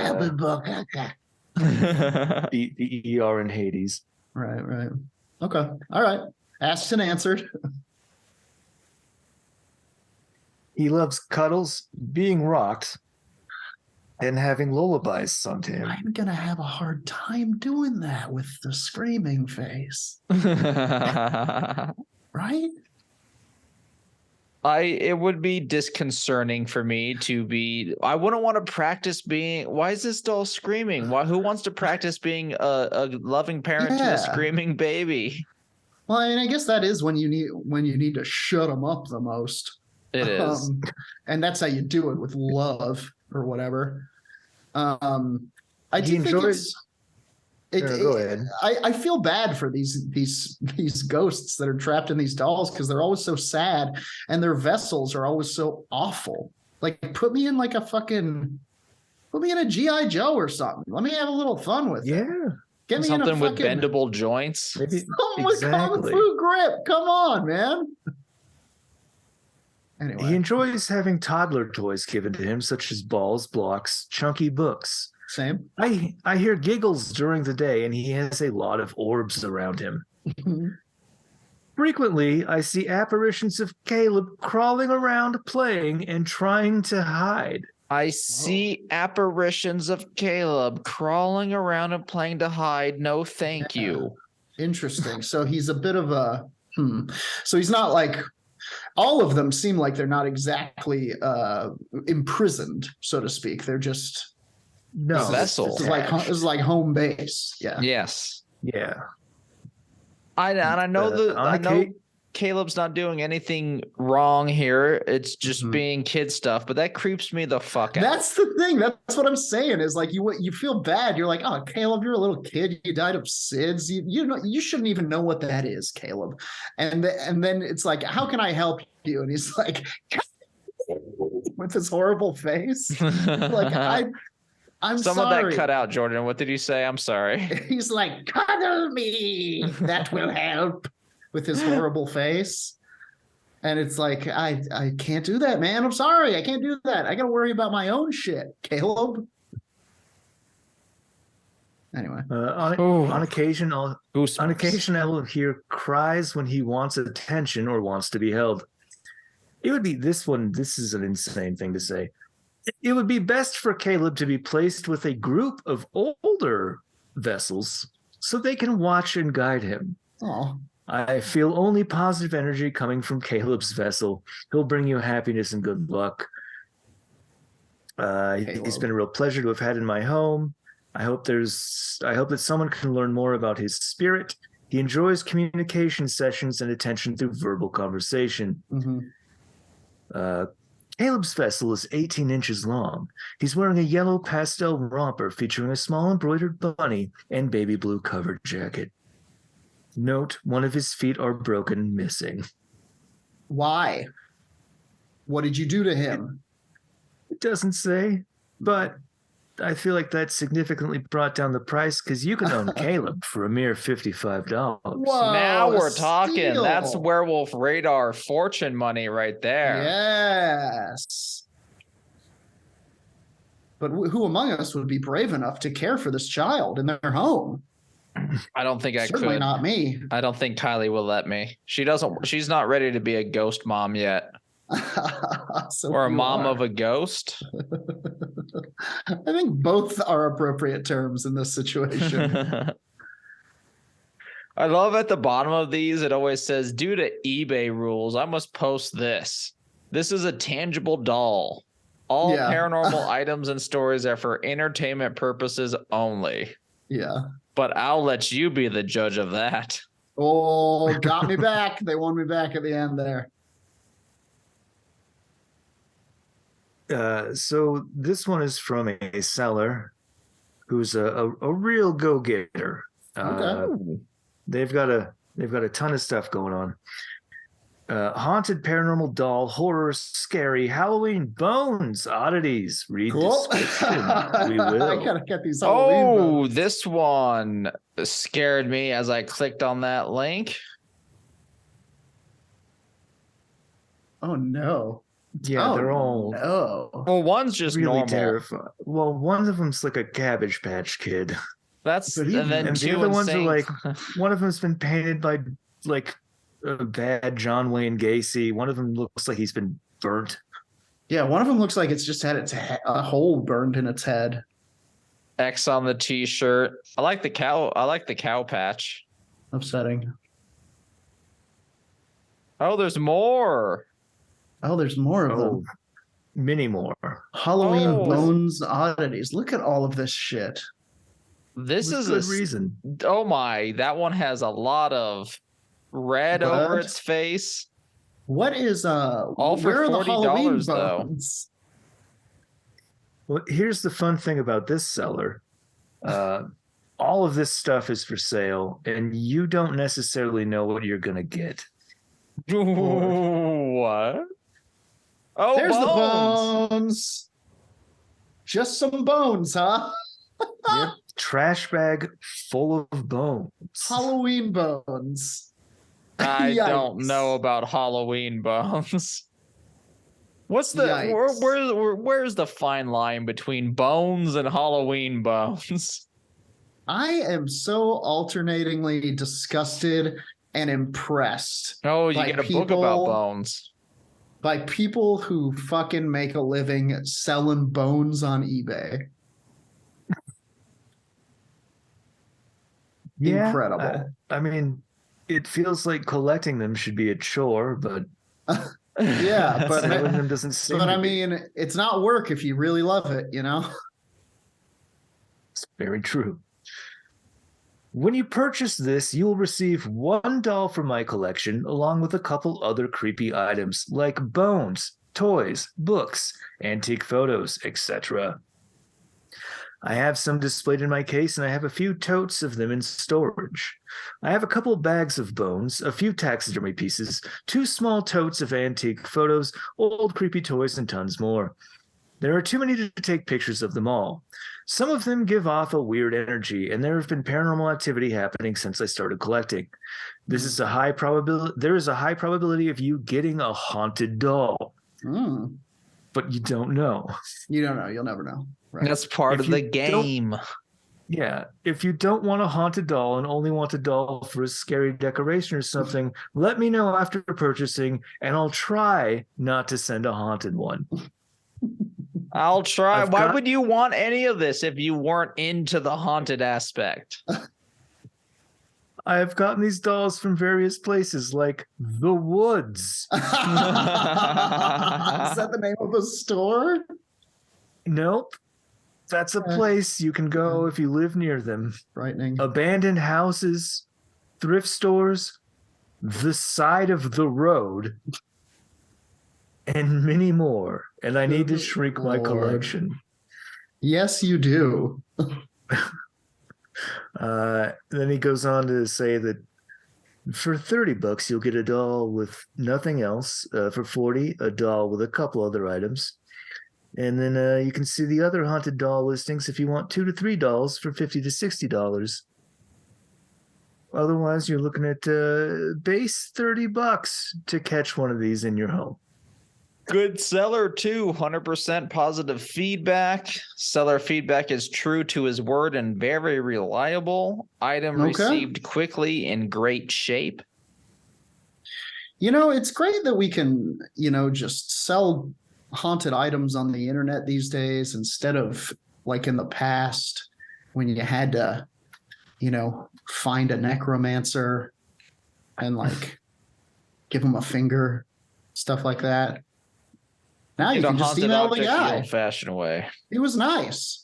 the ER in Hades. Right. Okay. All right. Asked and answered. He loves cuddles, being rocked, and having lullabies sung to him. I'm going to have a hard time doing that with the screaming face. Right? It would be disconcerting for me to be. I wouldn't want to practice being. Why is this doll screaming? Who wants to practice being a loving parent to a screaming baby? Well, I mean, I guess that is when you need to shut them up the most. It is, and that's how you do it, with love or whatever. I do think go ahead. I feel bad for these ghosts that are trapped in these dolls, because they're always so sad and their vessels are always so awful. Like, put me in a G.I. Joe or something. Let me have a little fun with it. Get me something in a with bendable joints. Maybe with Kung Fu grip. Come on, man. Anyway. He enjoys having toddler toys given to him, such as balls, blocks, chunky books. Same. I hear giggles during the day, and he has a lot of orbs around him. Frequently, I see apparitions of Caleb crawling around, playing, and trying to hide. I see apparitions of Caleb crawling around and playing to hide. No, thank you. Interesting. So he's a bit of a So he's not like, all of them seem like they're not exactly imprisoned, so to speak. They're just vessel. This is like home base. Yeah. Yes. Yeah. I know Caleb's not doing anything wrong here. It's just being kid stuff, but that creeps me the fuck out. That's the thing. That's what I'm saying, is like, you feel bad. You're like, oh, Caleb, you're a little kid. You died of SIDS. You shouldn't even know what that is, Caleb. And then it's like, how can I help you? And he's like, with his horrible face. Like, I'm Some sorry. of that cut out, Jordan. What did you say? I'm sorry. He's like, cuddle me. That will help. With his horrible face. And it's like, I can't do that, man. I'm sorry. I can't do that. I got to worry about my own shit, Caleb. Anyway. On occasion, I will hear cries when he wants attention or wants to be held. It would be this is an insane thing to say. It would be best for Caleb to be placed with a group of older vessels so they can watch and guide him. Oh. I feel only positive energy coming from Caleb's vessel. He'll bring you happiness and good luck. He's been a real pleasure to have had in my home. I hope that someone can learn more about his spirit. He enjoys communication sessions and attention through verbal conversation. Caleb's vessel is 18 inches long. He's wearing a yellow pastel romper featuring a small embroidered bunny and baby blue covered jacket. Note, one of his feet are broken and missing. Why? What did you do to him? It doesn't say, but I feel like that significantly brought down the price, because you can own Caleb for a mere $55. Whoa, now we're talking. steal. That's Werewolf Radar fortune money right there. Yes. But who among us would be brave enough to care for this child in their home? I don't think I could. Certainly not me. I don't think Kylie will let me. She's not ready to be a ghost mom yet. So or a mom of a ghost. I think both are appropriate terms in this situation. I love at the bottom of these, it always says, due to eBay rules, I must post this. This is a tangible doll. All paranormal items and stories are for entertainment purposes only. Yeah. But I'll let you be the judge of that. Oh, got me back. They won me back at the end there. So this one is from a seller who's a real go-getter. Okay. They've got a ton of stuff going on. Haunted paranormal doll, horror, scary, Halloween bones, oddities. Read Cool. description. We I will. gotta get these Halloween Oh, bones. this one scared me as I clicked on that link. Oh no. Yeah, Oh, they're all no. Well, one's just really normal. terrifying. Well, one of them's like a Cabbage Patch Kid. That's But and even- then And the two other ones are insane. like, one of them's been painted by like a bad John Wayne Gacy. One of them looks like he's been burnt. Yeah, one of them looks like it's just had a hole burned in its head. X on the t-shirt. I like the cow patch. Upsetting. Oh, there's more. Oh, there's more of them. Many more. Halloween Oh. bones oddities. Look at all of this shit. This With is good reason. Oh my, that one has a lot of red over Blood? its face. What is All for where are the Halloween $40 though. bones? Well, here's the fun thing about this seller. All of this stuff is for sale, and you don't necessarily know what you're gonna get. What? Oh, There's bones. the bones. Just some bones, huh? Yep. Trash bag full of bones. Halloween bones. I don't Yikes. know about Halloween bones. What's the Yikes. where's the fine line between bones and Halloween bones? I am so alternatingly disgusted and impressed Oh, you By get a book about people- bones. by people who fucking make a living selling bones on eBay. Yeah, Incredible. I mean, it feels like collecting them should be a chore, but Yeah, but selling them doesn't seem. But to I be. mean, it's not work if you really love it, you know? It's very true. When you purchase this, you will receive one doll from my collection, along with a couple other creepy items like bones, toys, books, antique photos, etc. I have some displayed in my case, and I have a few totes of them in storage. I have a couple bags of bones, a few taxidermy pieces, 2 small totes of antique photos, old creepy toys, and tons more. There are too many to take pictures of them all. Some of them give off a weird energy, and there have been paranormal activity happening since I started collecting. There is a high probability of you getting a haunted doll, but you don't know. You don't know. You'll never know. Right. That's part If of the you don't- game. Yeah, if you don't want a haunted doll and only want a doll for a scary decoration or something, let me know after purchasing, and I'll try not to send a haunted one. I'll try. I've Why got- would you want any of this if you weren't into the haunted aspect? I have gotten these dolls from various places like the woods. Is that the name of the store? Nope. That's a place you can go if you live near them. Frightening. Abandoned houses, thrift stores, the side of the road, and many more. And I need to Good shrink my Lord. collection. Yes, you do. Then he goes on to say that for $30, you'll get a doll with nothing else. For $40, a doll with a couple other items. And then you can see the other haunted doll listings if you want 2 to 3 dolls for $50 to $60. Otherwise, you're looking at base $30 to catch one of these in your home. Good seller too. 100% positive feedback. Seller feedback is true to his word and very reliable. Item Okay. received quickly in great shape. You know, it's great that we can, just sell haunted items on the internet these days instead of like in the past when you had to, find a necromancer and like give him a finger, stuff like that. Now you Get a can just haunted email the object the guy. old-fashioned way. It was nice.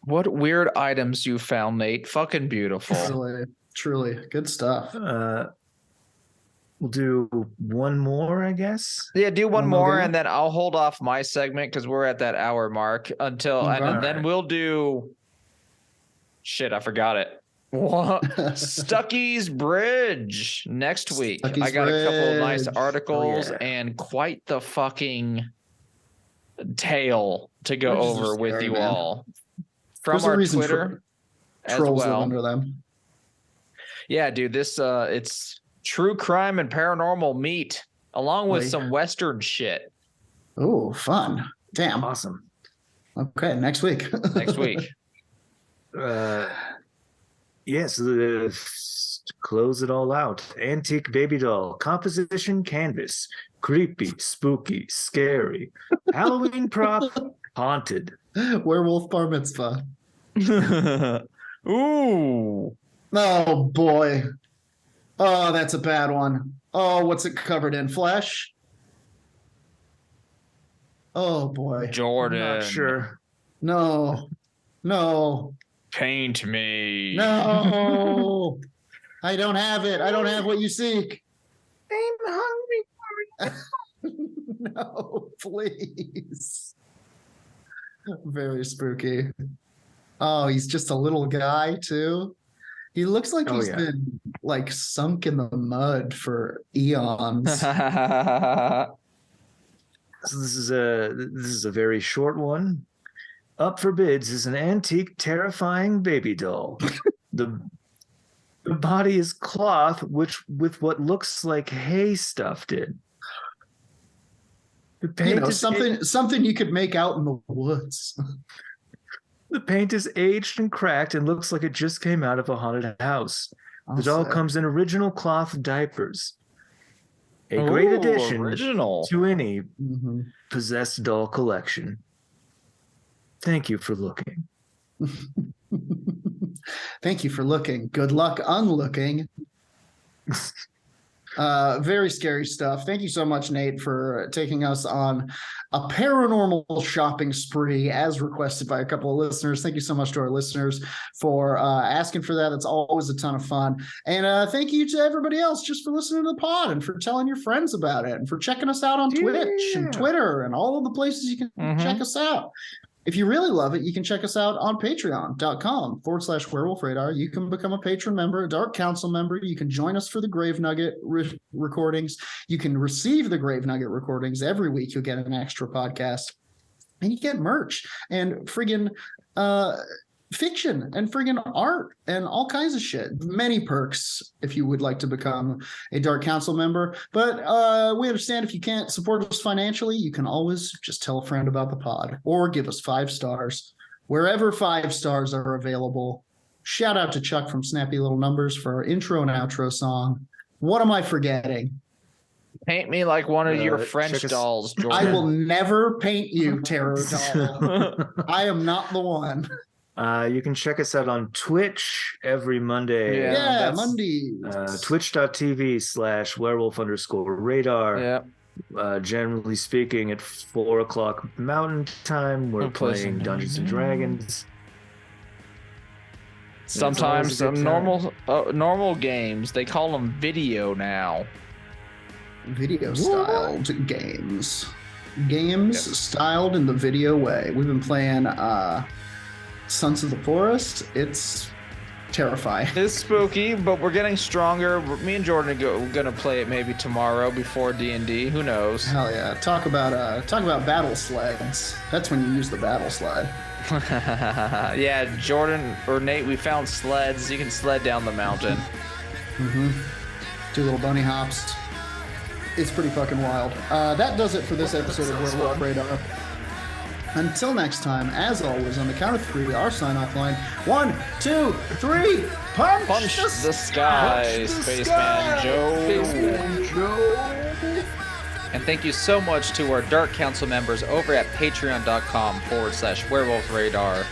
What weird items you found, Nate? Fucking beautiful. Truly good stuff. We'll do one more, I guess. Yeah, do one One more more, game? and then I'll hold off my segment because we're at that hour mark until, and Okay. then we'll do. Shit, I forgot it. What? Stuckey's Bridge next week. Stuckey's I got a couple of nice Bridge. articles yeah. and quite the fucking tale to go Bridges are over with scary, you man. all from There's a our reason Twitter as Trolls live well. under them. Yeah, dude, this it's true crime and paranormal meet along with Like- some Western shit Oh, fun. Damn. Awesome. Okay, next week. next week. Yes, to close it all out. Antique baby doll, composition canvas, creepy, spooky, scary, Halloween prop, haunted. Werewolf bar mitzvah. Ooh. Oh boy. Oh, that's a bad one. Oh, what's it covered in? Flesh? Oh boy. Jordan. Not sure. No. No. Paint me. No. I don't have it. I don't have what you seek. I'm hungry. No, please. Very spooky. Oh, he's just a little guy too. He looks like Oh, he's yeah. been like sunk in the mud for eons. So this is a very short one. Up for bids is an antique, terrifying baby doll. The body is cloth, which with what looks like hay stuffed in. The paint is something you could make out in the woods. The paint is aged and cracked and looks like it just came out of a haunted house. The doll comes in original cloth diapers. A great Ooh, addition original. to any Mm-hmm. possessed doll collection. Thank you for looking. Thank you for looking. Good luck unlooking. Very scary stuff. Thank you so much, Nate, for taking us on a paranormal shopping spree as requested by a couple of listeners. Thank you so much to our listeners for asking for that. It's always a ton of fun. And thank you to everybody else just for listening to the pod and for telling your friends about it and for checking us out on Twitch and Twitter and all of the places you can check us out. If you really love it, you can check us out on patreon.com/werewolf radar. You can become a patron member, a Dark Council member. You can join us for the Grave Nugget recordings. You can receive the Grave Nugget recordings every week. You'll get an extra podcast. And you get merch and friggin' fiction and friggin' art and all kinds of shit. Many perks if you would like to become a Dark Council member. But we understand if you can't support us financially, you can always just tell a friend about the pod or give us 5 stars wherever 5 stars are available. Shout out to Chuck from Snappy Little Numbers for our intro and outro song. What am I forgetting? Paint me like one of your check French us- dolls, I Jordan. will never paint you, Terror Doll. I am not the one. You can check us out on Twitch every Monday. Yeah, Yeah, that's- Mondays. Twitch.tv/werewolf_radar. Yeah. Generally speaking, at 4:00 Mountain Time, we're We're playing playing Dungeons and Dragons. Sometimes always a some good normal games, they call them video now. Video styled games. Games styled in the video way. We've been playing Sons of the Forest. It's terrifying. It's spooky, but we're getting stronger. Me and Jordan are gonna play it maybe tomorrow before D&D. Who knows? Hell yeah. Talk about battle sleds. That's when you use the battle sled. Yeah, Jordan or Nate, we found sleds. You can sled down the mountain. Mm-hmm. 2 little bunny hops. It's pretty fucking wild. That does it for this episode of Werewolf Radar. Until next time, as always, on the count of 3, our sign-off line. 1, 2, 3. Punch, Punch the the sky, Spaceman Joe. And thank you so much to our Dark Council members over at patreon.com/werewolf radar.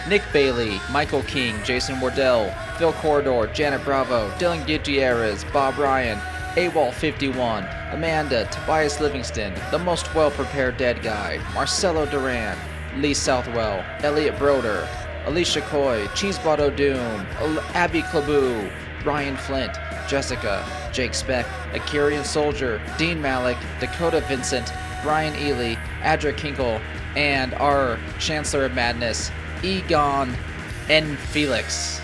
Nick Bailey, Michael King, Jason Wardell, Phil Corridor, Janet Bravo, Dylan Gutierrez, Bob Ryan, AWOL51, Amanda, Tobias Livingston, The Most Well-Prepared Dead Guy, Marcelo Duran, Lee Southwell, Elliot Broder, Alicia Coy, Cheesebot O'Doom, Abby Claboo, Ryan Flint, Jessica, Jake Speck, Akirian Soldier, Dean Malik, Dakota Vincent, Brian Ely, Adra Kinkle, and our Chancellor of Madness, Egon N. Felix.